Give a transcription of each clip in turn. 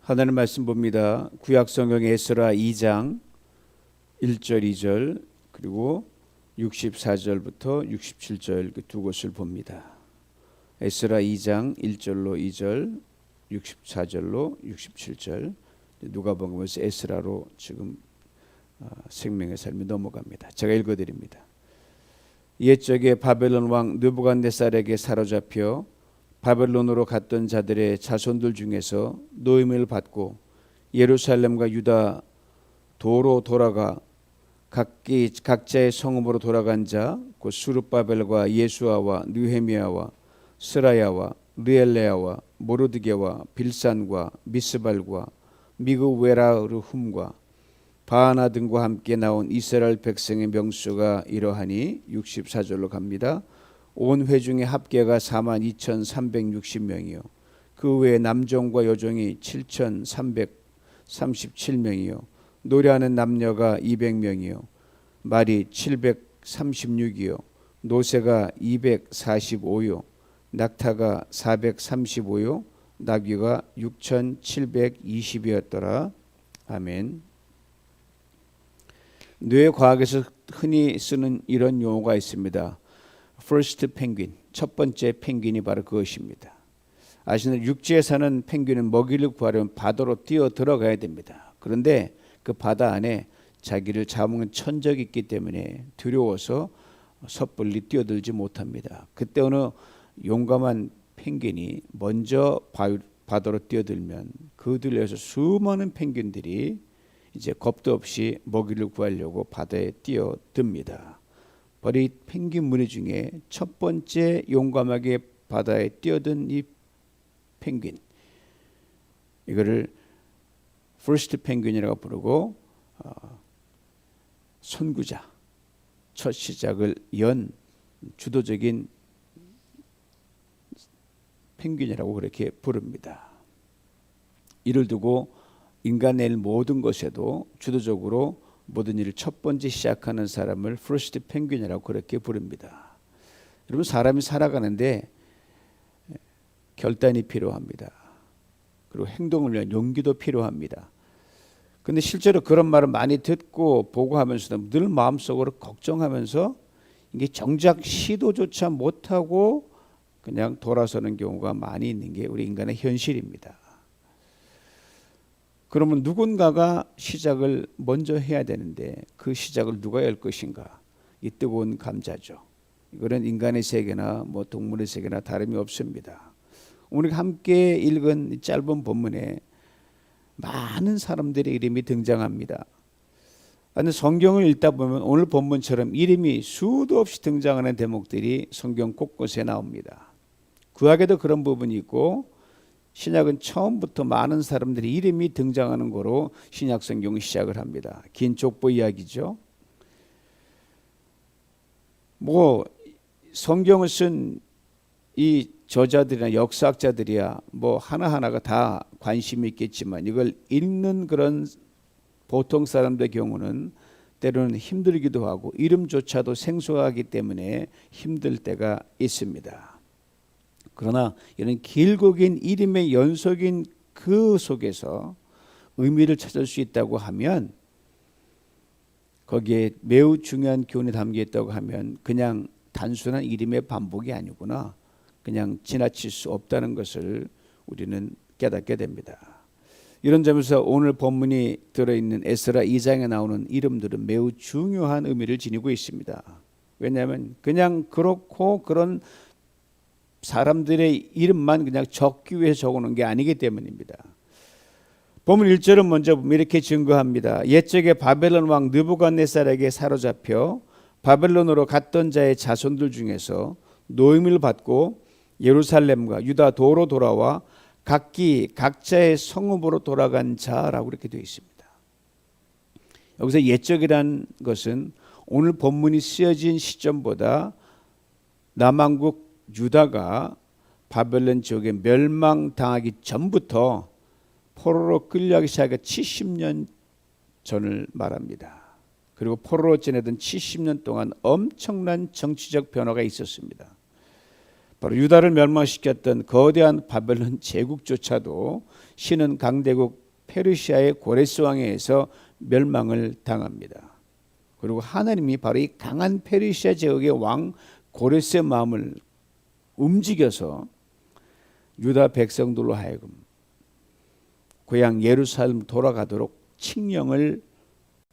하나님 말씀 봅니다. 구약 성경 에스라 2장 1절 2절 그리고 64절부터 67절 그 두 곳을 봅니다. 에스라 2장 1절로 2절 64절로 67절 누가복음에서 에스라로 지금 생명의 삶이 넘어갑니다. 제가 읽어드립니다. 옛적에 바벨론 왕 느부갓네살에게 사로잡혀 바벨론으로 갔던 자들의 자손들 중에서 노임을 받고 예루살렘과 유다 도로 돌아가 각자의 성읍으로 돌아간 자 곧 수룹바벨과 예수아와 느헤미야와 스라야와 르엘레아와 모르드게와 빌산과 미스발과 미그웨라르훔과 바하나 등과 함께 나온 이스라엘 백성의 명수가 이러하니 64절로 갑니다. 온 회중의 합계가 42,360명이요 그 외에 남종과 여종이 7,337명이요 노래하는 남녀가 200명이요 말이 736이요 노새가 245요 낙타가 435요 나귀가 6,720이었더라. 아멘. 뇌과학에서 흔히 쓰는 이런 용어가 있습니다. First penguin, 첫 번째 펭귄이 바로 그것입니다. 아시는 육지에 사는 펭귄은 먹이를 구하려면 바다로 뛰어 들어가야 됩니다. 그런데 그 바다 안에 자기를 잡은 천적이 있기 때문에 두려워서 섣불리 뛰어들지 못합니다. 그때 어느 용감한 펭귄이 먼저 바다로 뛰어들면 그 뒤에서 수많은 펭귄들이 이제 겁도 없이 먹이를 구하려고 바다에 뛰어듭니다. 바로 이 펭귄 무리 중에 첫 번째 용감하게 바다에 뛰어든 이 펭귄, 이거를 first 펭귄이라고 부르고 선구자, 첫 시작을 연 주도적인 펭귄이라고 그렇게 부릅니다. 이를 두고 인간의 모든 것에도 주도적으로 모든 일을 첫 번째 시작하는 사람을 first 펭귄이라고 그렇게 부릅니다. 여러분, 사람이 살아가는데 결단이 필요합니다. 그리고 행동을 위한 용기도 필요합니다. 근데 실제로 그런 말을 많이 듣고 보고 하면서도 늘 마음속으로 걱정하면서 이게 정작 시도조차 못하고 그냥 돌아서는 경우가 많이 있는 게 우리 인간의 현실입니다. 그러면 누군가가 시작을 먼저 해야 되는데 그 시작을 누가 열 것인가? 이 뜨거운 감자죠. 이거는 인간의 세계나 뭐 동물의 세계나 다름이 없습니다. 우리가 함께 읽은 짧은 본문에 많은 사람들의 이름이 등장합니다. 그런데 성경을 읽다 보면 오늘 본문처럼 이름이 수도 없이 등장하는 대목들이 성경 곳곳에 나옵니다. 구약에도 그런 부분이 있고 신약은 처음부터 많은 사람들의 이름이 등장하는 거로 신약 성경을 시작을 합니다. 긴 족보 이야기죠. 뭐 성경을 쓴 이 저자들이나 역사학자들이야 뭐 하나하나가 다 관심이 있겠지만 이걸 읽는 그런 보통 사람들의 경우는 때로는 힘들기도 하고 이름조차도 생소하기 때문에 힘들 때가 있습니다. 그러나 이런 길고 긴 이름의 연속인 그 속에서 의미를 찾을 수 있다고 하면 거기에 매우 중요한 교훈이 담겨 있다고 하면 그냥 단순한 이름의 반복이 아니구나, 그냥 지나칠 수 없다는 것을 우리는 깨닫게 됩니다. 이런 점에서 오늘 본문이 들어있는 에스라 2장에 나오는 이름들은 매우 중요한 의미를 지니고 있습니다. 왜냐하면 그냥 그렇고 그런 사람들의 이름만 그냥 적기 위해 적어놓은 게 아니기 때문입니다. 본문 1절은 먼저 이렇게 증거합니다. 옛적에 바벨론 왕 느부갓네살에게 사로잡혀 바벨론으로 갔던 자의 자손들 중에서 노임을 받고 예루살렘과 유다 도로 돌아와 각자의 성읍으로 돌아간 자라고 이렇게 되어 있습니다. 여기서 옛적이란 것은 오늘 본문이 쓰여진 시점보다 남왕국 유다가 바벨론 지역에 멸망당하기 전부터 포로로 끌려가기 시작한 70년 전을 말합니다. 그리고 포로로 지내던 70년 동안 엄청난 정치적 변화가 있었습니다. 바로 유다를 멸망시켰던 거대한 바벨론 제국조차도 신은 강대국 페르시아의 고레스 왕에 의해서 멸망을 당합니다. 그리고 하나님이 바로 이 강한 페르시아 제국의 왕 고레스의 마음을 움직여서 유다 백성들로 하여금 고향 예루살렘 돌아가도록 칙령을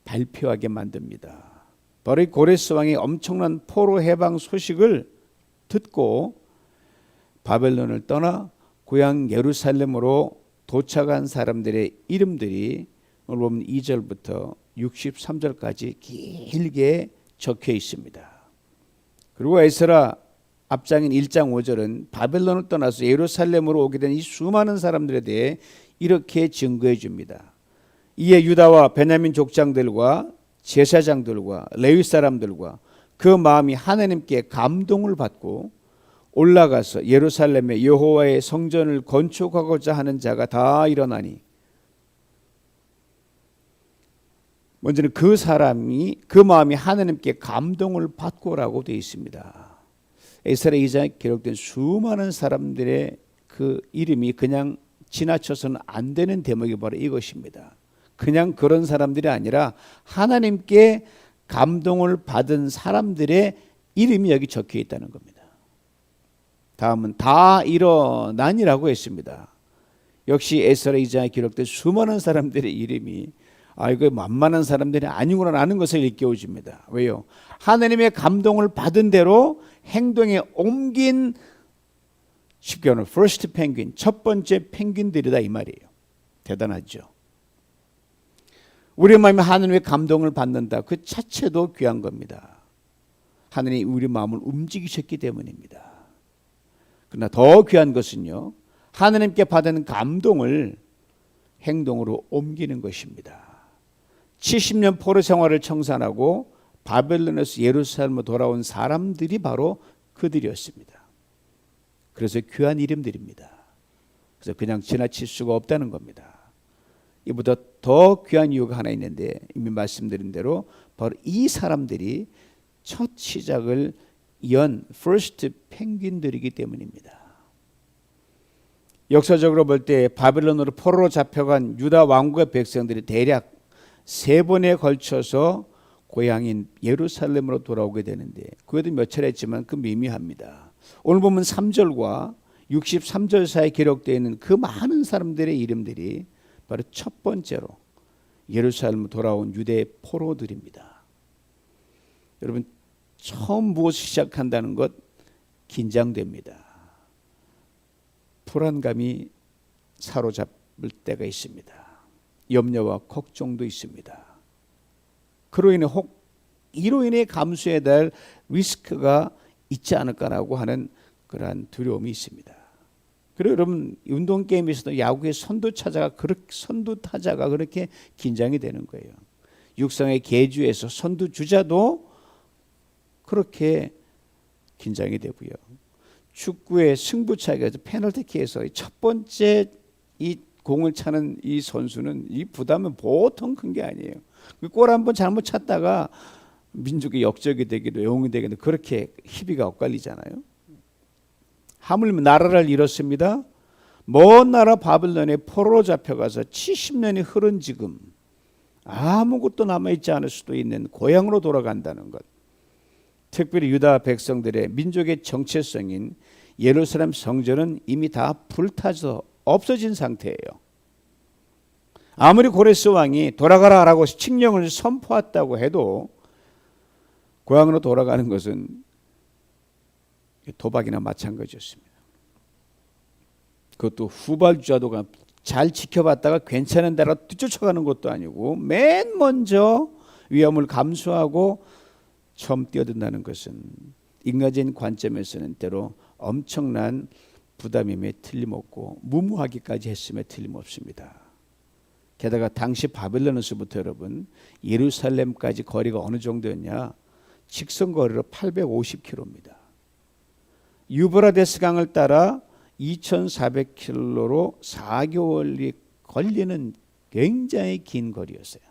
발표하게 만듭니다. 바로 이 고레스 왕의 엄청난 포로 해방 소식을 듣고 바벨론을 떠나 고향 예루살렘으로 도착한 사람들의 이름들이 오늘 보면 2절부터 63절까지 길게 적혀 있습니다. 그리고 에스라 앞장인 1장 5절은 바벨론을 떠나서 예루살렘으로 오게 된 이 수많은 사람들에 대해 이렇게 증거해 줍니다. 이에 유다와 베냐민 족장들과 제사장들과 레위 사람들과 그 마음이 하나님께 감동을 받고 올라가서 예루살렘의 여호와의 성전을 건축하고자 하는 자가 다 일어나니, 먼저는 그 사람이 그 마음이 하나님께 감동을 받고라고 되어 있습니다. 에스라 2장에 기록된 수많은 사람들의 그 이름이 그냥 지나쳐서는 안 되는 대목이 바로 이것입니다. 그냥 그런 사람들이 아니라 하나님께 감동을 받은 사람들의 이름이 여기 적혀 있다는 겁니다. 다음은 다 일어나니라고 했습니다. 역시 에스라 2장에 기록된 수많은 사람들의 이름이 이거 만만한 사람들이 아니구나 라는 것을 일깨워줍니다. 왜요? 하나님의 감동을 받은 대로 행동에 옮긴, 쉽게 말하면 first penguin, 첫 번째 펭귄들이다 이 말이에요. 대단하죠. 우리 마음이 하나님의 감동을 받는다. 그 자체도 귀한 겁니다. 하나님이 우리 마음을 움직이셨기 때문입니다. 그러나 더 귀한 것은요, 하나님께 받은 감동을 행동으로 옮기는 것입니다. 70년 포로 생활을 청산하고 바벨론에서 예루살렘으로 돌아온 사람들이 바로 그들이었습니다. 그래서 귀한 이름들입니다. 그래서 그냥 지나칠 수가 없다는 겁니다. 이보다 더 귀한 이유가 하나 있는데, 이미 말씀드린 대로 바로 이 사람들이 첫 시작을 연 first 펭귄들이기 때문입니다. 역사적으로 볼 때 바벨론으로 포로로 잡혀간 유다 왕국의 백성들이 대략 3번에 걸쳐서 고향인 예루살렘으로 돌아오게 되는데, 그에도 몇 차례 했지만 그 미미합니다. 오늘 보면 3절과 63절 사이에 기록되어 있는 그 많은 사람들의 이름들이 바로 첫 번째로 예루살렘으로 돌아온 유대의 포로들입니다. 여러분, 처음 무엇을 시작한다는 것 긴장됩니다. 불안감이 사로잡을 때가 있습니다. 염려와 걱정도 있습니다. 이로 인해 감수해야 될 리스크가 있지 않을까라고 하는 그러한 두려움이 있습니다. 그리고 여러분, 운동 게임에서도 야구의 선두 타자가 그렇게 긴장이 되는 거예요. 육상의 계주에서 선두 주자도 그렇게 긴장이 되고요. 축구의 승부차기에서 페널티킥에서 첫 번째 이 공을 차는 이 선수는 이 부담은 보통 큰 게 아니에요. 골 한 번 잘못 찼다가 민족의 역적이 되기도 영웅이 되기도 그렇게 희비가 엇갈리잖아요. 하물며 나라를 잃었습니다. 먼 나라 바벨론에 포로로 잡혀가서 70년이 흐른 지금 아무것도 남아있지 않을 수도 있는 고향으로 돌아간다는 것. 특별히 유다 백성들의 민족의 정체성인 예루살렘 성전은 이미 다 불타서 없어진 상태예요. 아무리 고레스 왕이 돌아가라라고 칙령을 선포했다고 해도 고향으로 돌아가는 것은 도박이나 마찬가지였습니다. 그것도 후발주자도가 잘 지켜봤다가 괜찮은 데로 뒤쫓아가는 것도 아니고 맨 먼저 위험을 감수하고 처음 뛰어든다는 것은 인간적인 관점에서는 때로 엄청난 부담임에 틀림없고 무모하기까지 했음에 틀림없습니다. 게다가 당시 바벨론에서부터 여러분 예루살렘까지 거리가 어느 정도였냐? 직선거리로 850km입니다. 유브라데스 강을 따라 2400km로 4개월이 걸리는 굉장히 긴 거리였어요.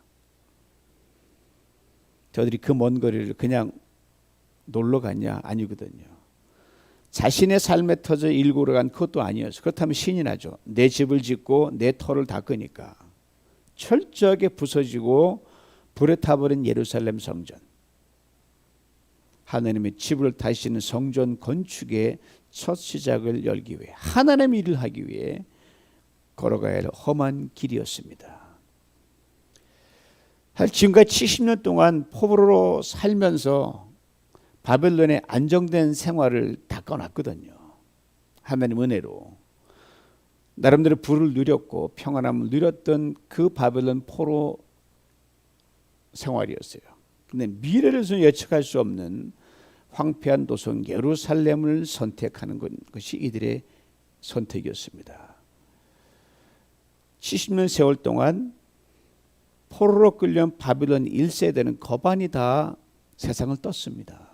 저들이 그 먼 거리를 그냥 놀러 갔냐? 아니거든요. 자신의 삶에 터져 일구러 간 그것도 아니었어요. 그렇다면 신이 나죠. 내 집을 짓고 내 터를 닦으니까. 철저하게 부서지고 불에 타버린 예루살렘 성전. 하나님의 집을 다시는 성전 건축의 첫 시작을 열기 위해, 하나님의 일을 하기 위해 걸어가야 할 험한 길이었습니다. 지금까지 70년 동안 포로로 살면서 바벨론의 안정된 생활을 닦아놨거든요. 하나님 은혜로 나름대로 부를 누렸고 평안함을 누렸던 그 바벨론 포로 생활이었어요. 근데 미래를 예측할 수 없는 황폐한 도성 예루살렘을 선택하는 것이 이들의 선택이었습니다. 70년 세월 동안 포로로 끌려온 바빌론 1세대는 거반이 다 세상을 떴습니다.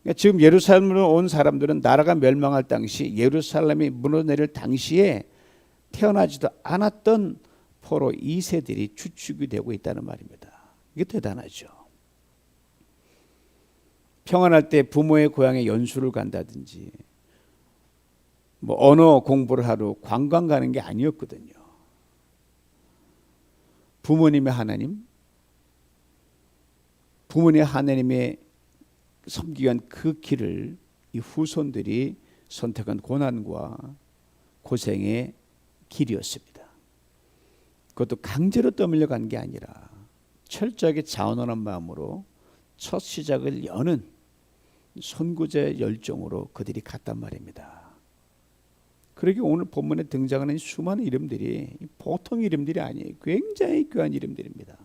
그러니까 지금 예루살렘으로 온 사람들은 나라가 멸망할 당시, 예루살렘이 무너내릴 당시에 태어나지도 않았던 포로 2세들이 주축이 되고 있다는 말입니다. 이게 대단하죠. 평안할 때 부모의 고향에 연수를 간다든지 뭐 언어 공부를 하러 관광 가는 게 아니었거든요. 부모님의 하나님, 부모님의 하나님의 섬기기 위한 그 길을 이 후손들이 선택한 고난과 고생의 길이었습니다. 그것도 강제로 떠밀려 간 게 아니라 철저하게 자원하는 마음으로 첫 시작을 여는 선구자의 열정으로 그들이 갔단 말입니다. 그러기 오늘 본문에 등장하는 수많은 이름들이 보통 이름들이 아니에요. 굉장히 귀한 이름들입니다.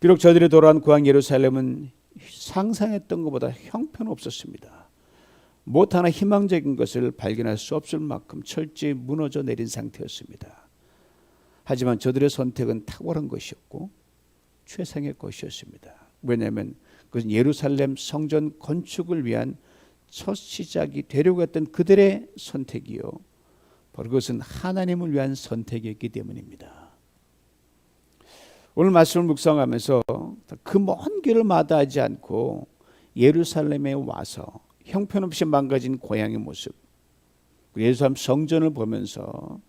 비록 저들이 돌아온 고향 예루살렘은 상상했던 것보다 형편없었습니다. 못 하나 희망적인 것을 발견할 수 없을 만큼 철저히 무너져 내린 상태였습니다. 하지만 저들의 선택은 탁월한 것이었고 최상의 것이었습니다. 왜냐하면 그것은 예루살렘 성전 건축을 위한 첫 시작이 되려고 했던 그들의 선택이요, 바로 그것은 하나님을 위한 선택이었기 때문입니다. 오늘 말씀을 묵상하면서 그 먼 길을 마다하지 않고 예루살렘에 와서 형편없이 망가진 고향의 모습, 예루살렘 성전을 보면서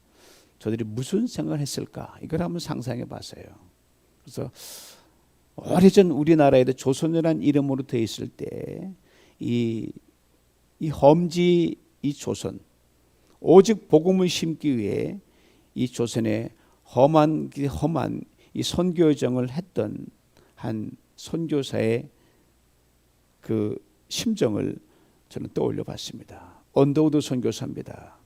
저들이 무슨 생각을 했을까, 이걸 한번 상상해 봤어요. 그래서 오래전 우리나라에도 조선이라는 이름으로 되어 있을 때 이 험지 이 조선, 오직 복음을 심기 위해 이 조선의 험한 이 선교정을 했던 한 선교사의 그 심정을 저는 떠올려 봤습니다. 언더우드 선교사입니다.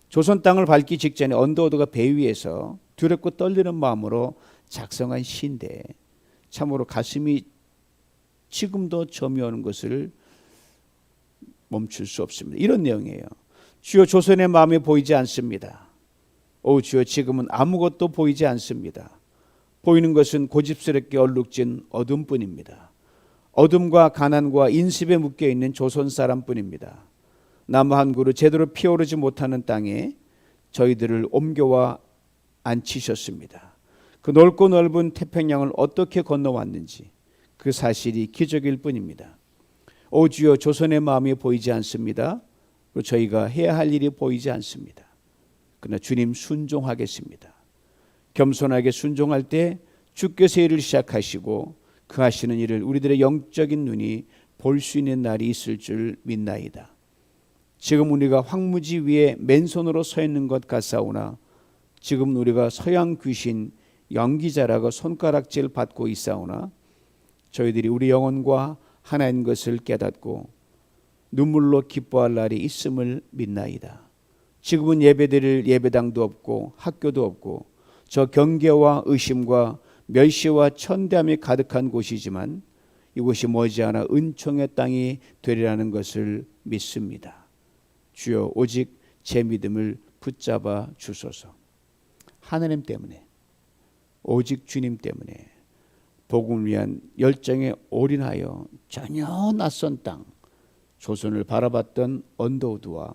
조선 땅을 밟기 직전에 언더우드가 배 위에서 두렵고 떨리는 마음으로 작성한 시인데 참으로 가슴이 지금도 저미 오는 것을 멈출 수 없습니다. 이런 내용이에요. 주여, 조선의 마음이 보이지 않습니다. 오 주여, 지금은 아무것도 보이지 않습니다. 보이는 것은 고집스럽게 얼룩진 어둠뿐입니다. 어둠과 가난과 인습에 묶여있는 조선 사람뿐입니다. 나무 한 그루 제대로 피어오르지 못하는 땅에 저희들을 옮겨와 앉히셨습니다. 그 넓고 넓은 태평양을 어떻게 건너왔는지 그 사실이 기적일 뿐입니다. 오 주여, 조선의 마음이 보이지 않습니다. 그리고 저희가 해야 할 일이 보이지 않습니다. 그러나 주님 순종하겠습니다. 겸손하게 순종할 때 주께서 일을 시작하시고 그 하시는 일을 우리들의 영적인 눈이 볼 수 있는 날이 있을 줄 믿나이다. 지금 우리가 황무지 위에 맨손으로 서 있는 것 같사오나 지금 우리가 서양 귀신 연기자라고 손가락질 받고 있사오나 저희들이 우리 영혼과 하나인 것을 깨닫고 눈물로 기뻐할 날이 있음을 믿나이다. 지금은 예배드릴 예배당도 없고 학교도 없고 저 경계와 의심과 멸시와 천대함이 가득한 곳이지만 이곳이 머지않아 은총의 땅이 되리라는 것을 믿습니다. 주여, 오직 제 믿음을 붙잡아 주소서. 하나님 때문에, 오직 주님 때문에 복음을 위한 열정에 올인하여 전혀 낯선 땅 조선을 바라봤던 언더우드와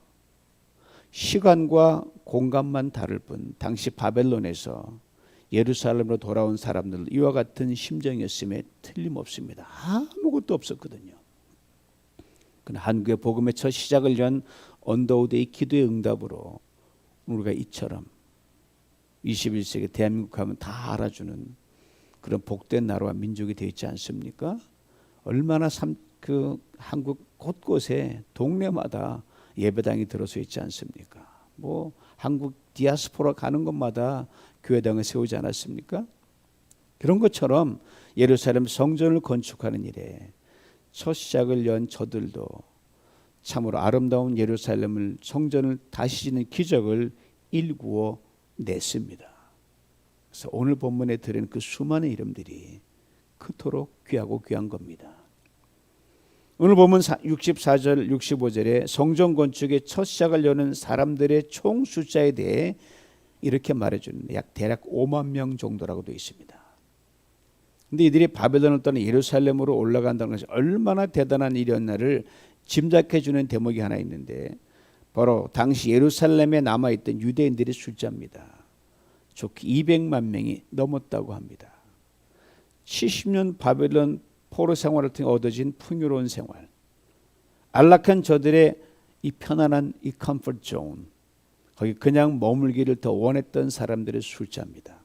시간과 공간만 다를 뿐 당시 바벨론에서 예루살렘으로 돌아온 사람들 이와 같은 심정이었음에 틀림없습니다. 아무것도 없었거든요. 한국의 복음의 첫 시작을 연 언더우드의 기도의 응답으로 우리가 이처럼 21세기 대한민국 하면 다 알아주는 그런 복된 나라와 민족이 되어 있지 않습니까? 얼마나 한국 곳곳에 동네마다 예배당이 들어서 있지 않습니까? 뭐 한국 디아스포라 가는 곳마다 교회당을 세우지 않았습니까? 그런 것처럼 예루살렘 성전을 건축하는 일에 첫 시작을 연 저들도 참으로 아름다운 예루살렘을 성전을 다시 짓는 기적을 일구어 냈습니다. 그래서 오늘 본문에 들은 그 수많은 이름들이 그토록 귀하고 귀한 겁니다. 오늘 보면 64절 65절에 성전 건축의 첫 시작을 여는 사람들의 총 숫자에 대해 이렇게 말해주는데 대략 5만 명 정도라고 되어 있습니다. 근데 이들이 바벨론을 떠나 예루살렘으로 올라간다는 것이 얼마나 대단한 일이었나를 짐작해 주는 대목이 하나 있는데 바로 당시 예루살렘에 남아있던 유대인들의 숫자입니다. 좋게 200만 명이 넘었다고 합니다. 70년 바벨론 포로 생활을 통해 얻어진 풍요로운 생활, 안락한 저들의 이 편안한 이 컴포트 존, 거기 그냥 머물기를 더 원했던 사람들의 숫자입니다.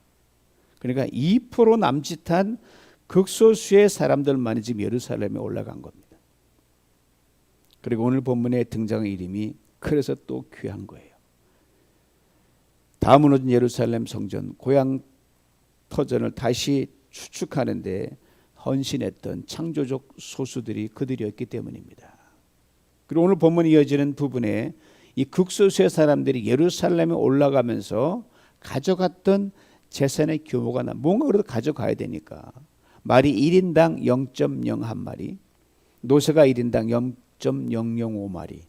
그러니까 2% 남짓한 극소수의 사람들만이 지금 예루살렘에 올라간 겁니다. 그리고 오늘 본문에 등장한 이름이 그래서 또 귀한 거예요. 다 무너진 예루살렘 성전, 고향 터전을 다시 추축하는데 헌신했던 창조적 소수들이 그들이었기 때문입니다. 그리고 오늘 본문이 이어지는 부분에 이 극소수의 사람들이 예루살렘에 올라가면서 가져갔던 재산의 규모가 뭔가 그래도 가져가야 되니까 말이 1인당 0.01마리, 노새가 1인당 0.005마리,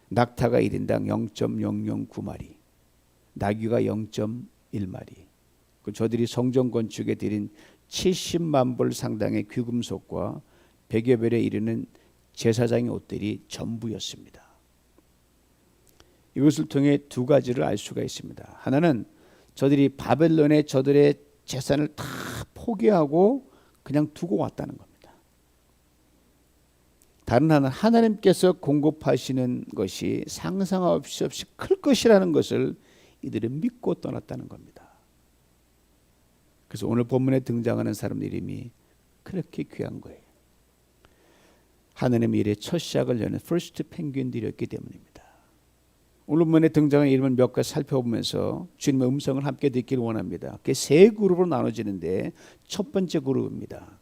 낙타가 1인당 0.009마리, 나귀가 0.1마리. 저들이 성전 건축에 들인 70만 불 상당의 귀금속과 100여 별에 이르는 제사장의 옷들이 전부였습니다. 이것을 통해 두 가지를 알 수가 있습니다. 하나는 저들이 바벨론에 저들의 재산을 다 포기하고 그냥 두고 왔다는 겁니다. 다른 하나는 하나님께서 공급하시는 것이 상상할 수 없이 클 것이라는 것을 이들은 믿고 떠났다는 겁니다. 그래서 오늘 본문에 등장하는 사람들 이름이 그렇게 귀한 거예요. 하나님의 일의 첫 시작을 여는 퍼스트 펭귄들이었기 때문입니다. 오늘 본문에 등장하는 이름을 몇 가지 살펴보면서 주님의 음성을 함께 듣기를 원합니다. 그게 세 그룹으로 나눠지는데 첫 번째 그룹입니다.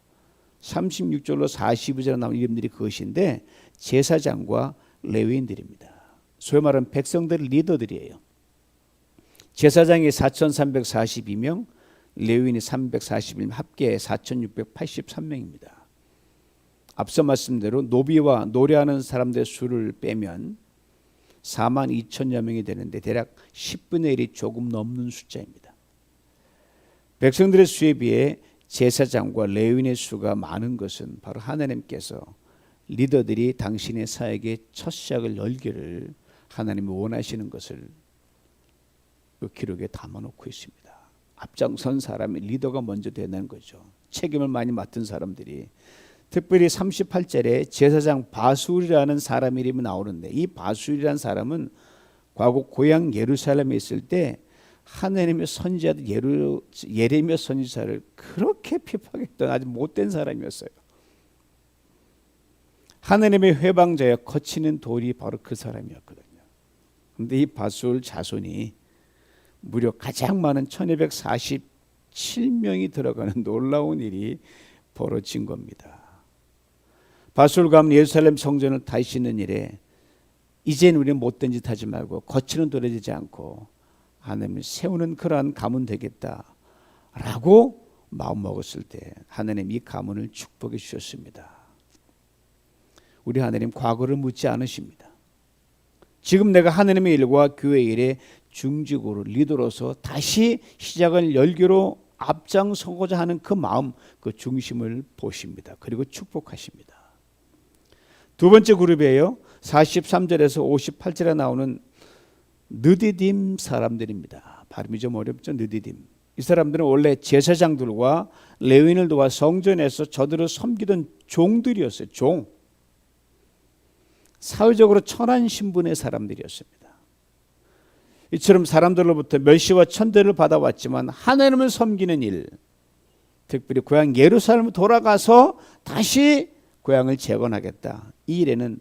36절로 42절에 나온 이름들이 그것인데 제사장과 레위인들입니다. 소위 말하는 백성들의 리더들이에요. 제사장이 4,342명, 레위인이 341명, 합계 4,683명입니다. 앞서 말씀대로 노비와 노래하는 사람들의 수를 빼면 4만 2천여 명이 되는데 대략 10분의 1이 조금 넘는 숫자입니다. 백성들의 수에 비해 제사장과 레위인의 수가 많은 것은 바로 하나님께서 리더들이 당신의 사역의 첫 시작을 열기를 하나님이 원하시는 것을 그 기록에 담아놓고 있습니다. 앞장선 사람이 리더가 먼저 되는 거죠. 책임을 많이 맡은 사람들이. 특별히 38절에 제사장 바술이라는 사람 이름이 나오는데 이 바술이라는 사람은 과거 고향 예루살렘에 있을 때 하나님의 선지자들 예레미야 선지자를 그렇게 핍박했던 아주 못된 사람이었어요. 하나님의 회방자여 거치는 돌이 바로 그 사람이었거든요. 그런데 이 바술 자손이 무려 가장 많은 1247명이 들어가는 놀라운 일이 벌어진 겁니다. 바술 가문 예루살렘 성전을 다시 짓는 일에 이젠 우리는 못된 짓 하지 말고 거치는 돌에 되지 않고 하나님을 세우는 그러한 가문 되겠다라고 마음먹었을 때 하나님 이 가문을 축복해 주셨습니다. 우리 하나님 과거를 묻지 않으십니다. 지금 내가 하나님의 일과 교회 일에 중직으로 리더로서 다시 시작을 열기로 앞장서고자 하는 그 마음, 그 중심을 보십니다. 그리고 축복하십니다. 두 번째 그룹이에요. 43절에서 58절에 나오는 느디딤 사람들입니다. 발음이 좀 어렵죠. 느디딤. 이 사람들은 원래 제사장들과 레위인을 도와 성전에서 저들을 섬기던 종들이었어요. 종. 사회적으로 천한 신분의 사람들이었습니다. 이처럼 사람들로부터 멸시와 천대를 받아왔지만 하나님을 섬기는 일, 특별히 고향 예루살렘으로 돌아가서 다시 고향을 재건하겠다. 이 일에는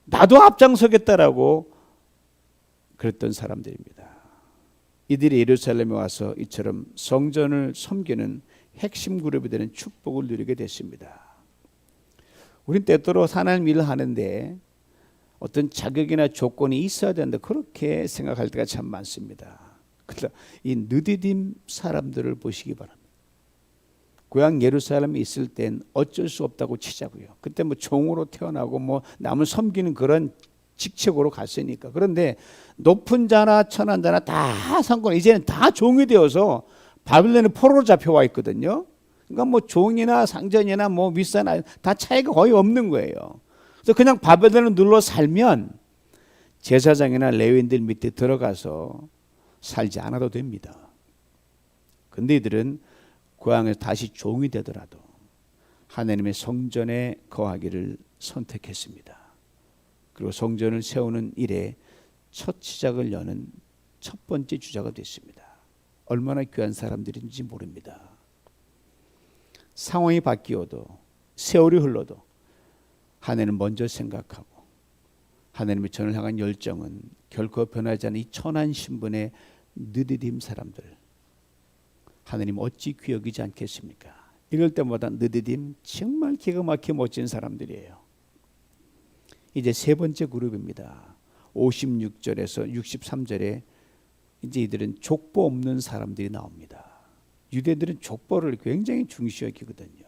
나도 앞장서겠다라고 그랬던 사람들입니다. 이들이 예루살렘에 와서 이처럼 성전을 섬기는 핵심 그룹이 되는 축복을 누리게 됐습니다. 우린 때때로 하나님 일을 하는데 어떤 자격이나 조건이 있어야 된다 그렇게 생각할 때가 참 많습니다. 그래서 이 느디딤 사람들을 보시기 바랍니다. 고향 예루살렘에 있을 땐 어쩔 수 없다고 치자고요. 그때 뭐 종으로 태어나고 뭐 남을 섬기는 그런 직책으로 갔으니까. 그런데 높은 자나 천한 자나 다 상관, 이제는 다 종이 되어서 바빌론의 포로로 잡혀와 있거든요. 그러니까 뭐 종이나 상전이나 뭐 윗사나 다 차이가 거의 없는 거예요. 그래서 그냥 바벨론을 눌러 살면 제사장이나 레위인들 밑에 들어가서 살지 않아도 됩니다. 근데 이들은 고향에서 다시 종이 되더라도 하나님의 성전에 거하기를 선택했습니다. 그리고 성전을 세우는 일에 첫 시작을 여는 첫 번째 주자가 됐습니다. 얼마나 귀한 사람들인지 모릅니다. 상황이 바뀌어도 세월이 흘러도 하나님은 먼저 생각하고 하나님의 전을 향한 열정은 결코 변하지 않은 이 천한 신분의 느디딤 사람들, 하나님 어찌 귀여기지 않겠습니까? 이럴 때마다 느디딤 정말 기가 막히게 멋진 사람들이에요. 이제 세 번째 그룹입니다. 56절에서 63절에 이제 이들은 족보 없는 사람들이 나옵니다. 유대들은 족보를 굉장히 중시 여기거든요.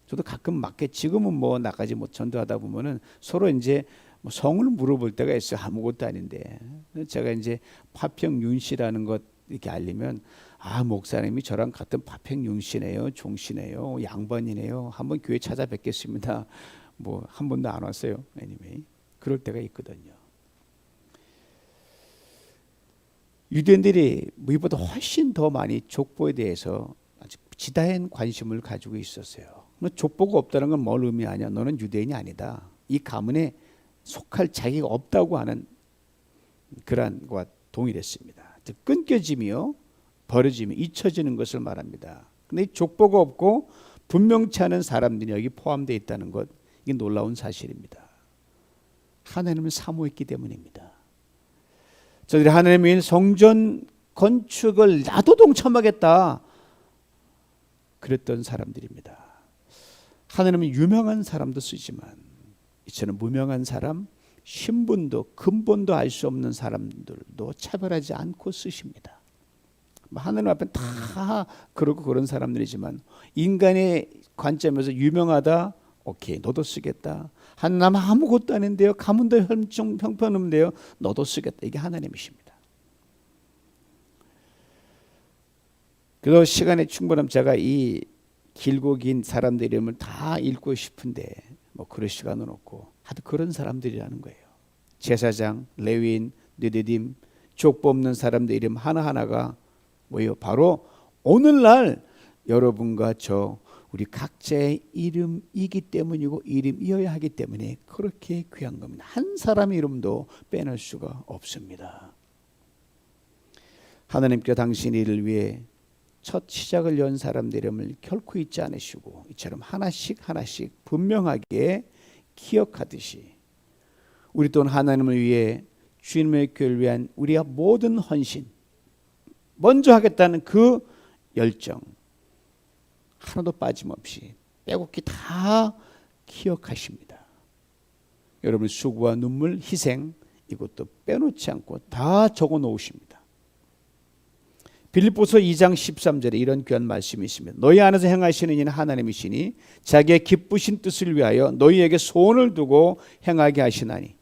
저도 가끔 맞게 지금은 뭐 나까지 뭐 전도하다 보면은 서로 이제 뭐 성을 물어볼 때가 있어요. 아무것도 아닌데 제가 이제 파평윤씨라는 것 이렇게 알리면 아 목사님이 저랑 같은 파평윤씨네요, 종씨네요, 양반이네요. 한번 교회 찾아뵙겠습니다. 뭐 한 번도 안 왔어요. anyway. 그럴 때가 있거든요. 유대인들이 이보다 훨씬 더 많이 족보에 대해서 아주 지다한 관심을 가지고 있었어요. 족보가 없다는 건 뭘 의미하냐? 너는 유대인이 아니다. 이 가문에 속할 자기가 없다고 하는 그러한 것과 동일했습니다. 즉 끊겨짐이요, 버려짐이 잊혀지는 것을 말합니다. 근데 이 족보가 없고 분명치 않은 사람들이 여기 포함되어 있다는 것, 이게 놀라운 사실입니다. 하나님을 사모했기 때문입니다. 저들이 하나님의 성전 건축을 나도 동참하겠다 그랬던 사람들입니다. 하나님은 유명한 사람도 쓰지만 이처럼 무명한 사람, 신분도 근본도 알 수 없는 사람들도 차별하지 않고 쓰십니다. 하나님 앞에 다 그러고 그런 사람들이지만 인간의 관점에서 유명하다, 오케이 너도 쓰겠다. 하나님 아무것도 아닌데요, 가문도 형편없는데요, 너도 쓰겠다. 이게 하나님이십니다. 그래서 시간이 충분하면 제가 이 길고 긴 사람들 이름을 다 읽고 싶은데 뭐 그럴 시간은 없고 하여튼 그런 사람들이라는 거예요. 제사장, 레위인, 느디딤, 족보 없는 사람들 이름 하나하나가 뭐예요? 바로 오늘날 여러분과 저 우리 각자의 이름이기 때문이고 이름이어야 하기 때문에 그렇게 귀한 겁니다. 한 사람의 이름도 빼놓을 수가 없습니다. 하나님께 당신 일을 위해 첫 시작을 연 사람들 이름을 결코 잊지 않으시고 이처럼 하나씩 하나씩 분명하게 기억하듯이 우리 또한 하나님을 위해 주님의 교회를 위한 우리의 모든 헌신, 먼저 하겠다는 그 열정 하나도 빠짐없이 빼곡히 다 기억하십니다. 여러분 수고와 눈물, 희생 이것도 빼놓지 않고 다 적어 놓으십니다. 빌립보서 2장 13절에 이런 귀한 말씀이 있습니다. 너희 안에서 행하시는 이는 하나님이시니 자기의 기쁘신 뜻을 위하여 너희에게 소원을 두고 행하게 하시나니,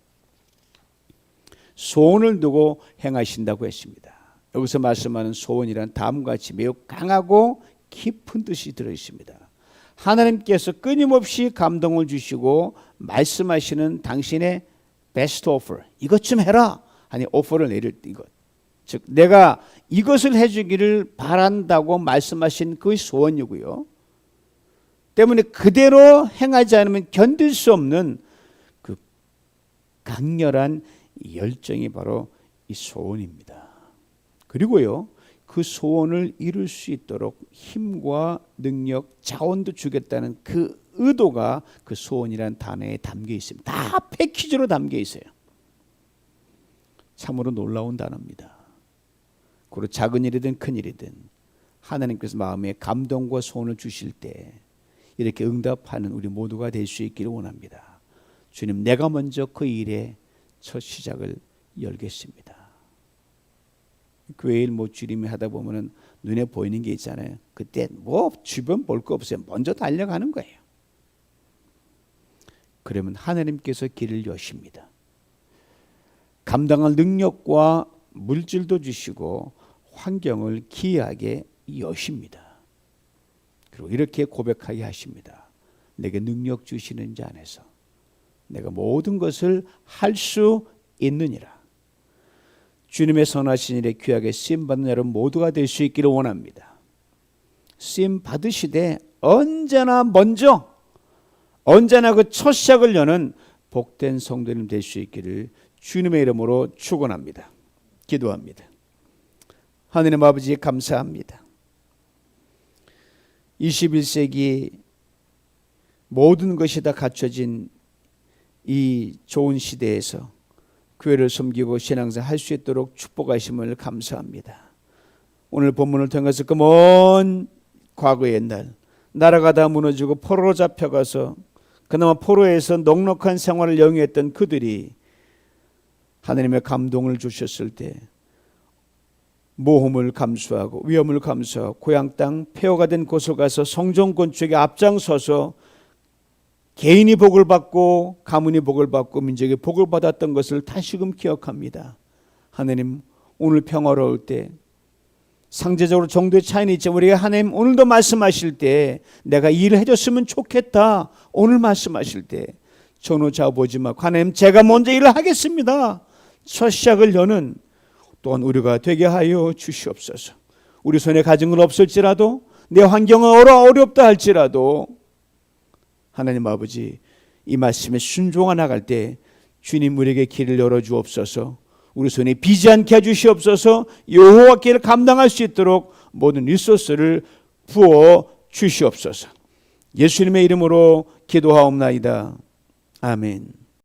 소원을 두고 행하신다고 했습니다. 여기서 말씀하는 소원이란 다음과 같이 매우 강하고 깊은 뜻이 들어있습니다. 하나님께서 끊임없이 감동을 주시고 말씀하시는 당신의 베스트 오퍼, 이것 좀 해라 하니 오퍼를 내릴 이것, 즉 내가 이것을 해주기를 바란다고 말씀하신 그 소원이고요. 때문에 그대로 행하지 않으면 견딜 수 없는 그 강렬한 열정이 바로 이 소원입니다. 그리고요, 그 소원을 이룰 수 있도록 힘과 능력, 자원도 주겠다는 그 의도가 그 소원이란 단어에 담겨 있습니다. 다 패키지로 담겨 있어요. 참으로 놀라운 단어입니다. 그리고 작은 일이든 큰 일이든 하나님께서 마음에 감동과 소원을 주실 때 이렇게 응답하는 우리 모두가 될 수 있기를 원합니다. 주님, 내가 먼저 그 일의 첫 시작을 열겠습니다. 교회 일 주림이 하다 보면은 눈에 보이는 게 있잖아요. 그때 주변 볼 거 없어요. 먼저 달려가는 거예요. 그러면 하나님께서 길을 여십니다. 감당할 능력과 물질도 주시고 환경을 기이하게 여십니다. 그리고 이렇게 고백하게 하십니다. 내게 능력 주시는 자 안에서 내가 모든 것을 할 수 있느니라. 주님의 선하신 일에 귀하게 쓰임받는 여러분 모두가 될 수 있기를 원합니다. 쓰임 받으시되 언제나 먼저, 언제나 그 첫 시작을 여는 복된 성도님 될 수 있기를 주님의 이름으로 축원합니다. 기도합니다. 하느님 아버지, 감사합니다. 21세기 모든 것이 다 갖춰진 이 좋은 시대에서 교회를 섬기고 신앙생활 할 수 있도록 축복하심을 감사합니다. 오늘 본문을 통해서 그 먼 과거 옛날 나라가 다 무너지고 포로로 잡혀가서 그나마 포로에서 넉넉한 생활을 영위했던 그들이 하나님의 감동을 주셨을 때 모험을 감수하고 위험을 감수하고 고향 땅 폐허가 된 곳을 가서 성전 건축에 앞장서서 개인이 복을 받고 가문이 복을 받고 민족이 복을 받았던 것을 다시금 기억합니다. 하나님, 오늘 평화로울 때 상대적으로 정도의 차이는 있지만 우리가 하나님 오늘도 말씀하실 때 내가 이 일을 해줬으면 좋겠다, 오늘 말씀하실 때 전후좌우 보지 말고 하나님, 제가 먼저 일을 하겠습니다, 첫 시작을 여는 또한 우리가 되게 하여 주시옵소서. 우리 손에 가진 건 없을지라도 내 환경은 어렵다 할지라도 하나님 아버지, 이 말씀에 순종하 나갈 때 주님 우리에게 길을 열어주옵소서. 우리 손에 비지 않게 해주시옵소서. 여호와께를 감당할 수 있도록 모든 리소스를 부어 주시옵소서. 예수님의 이름으로 기도하옵나이다. 아멘.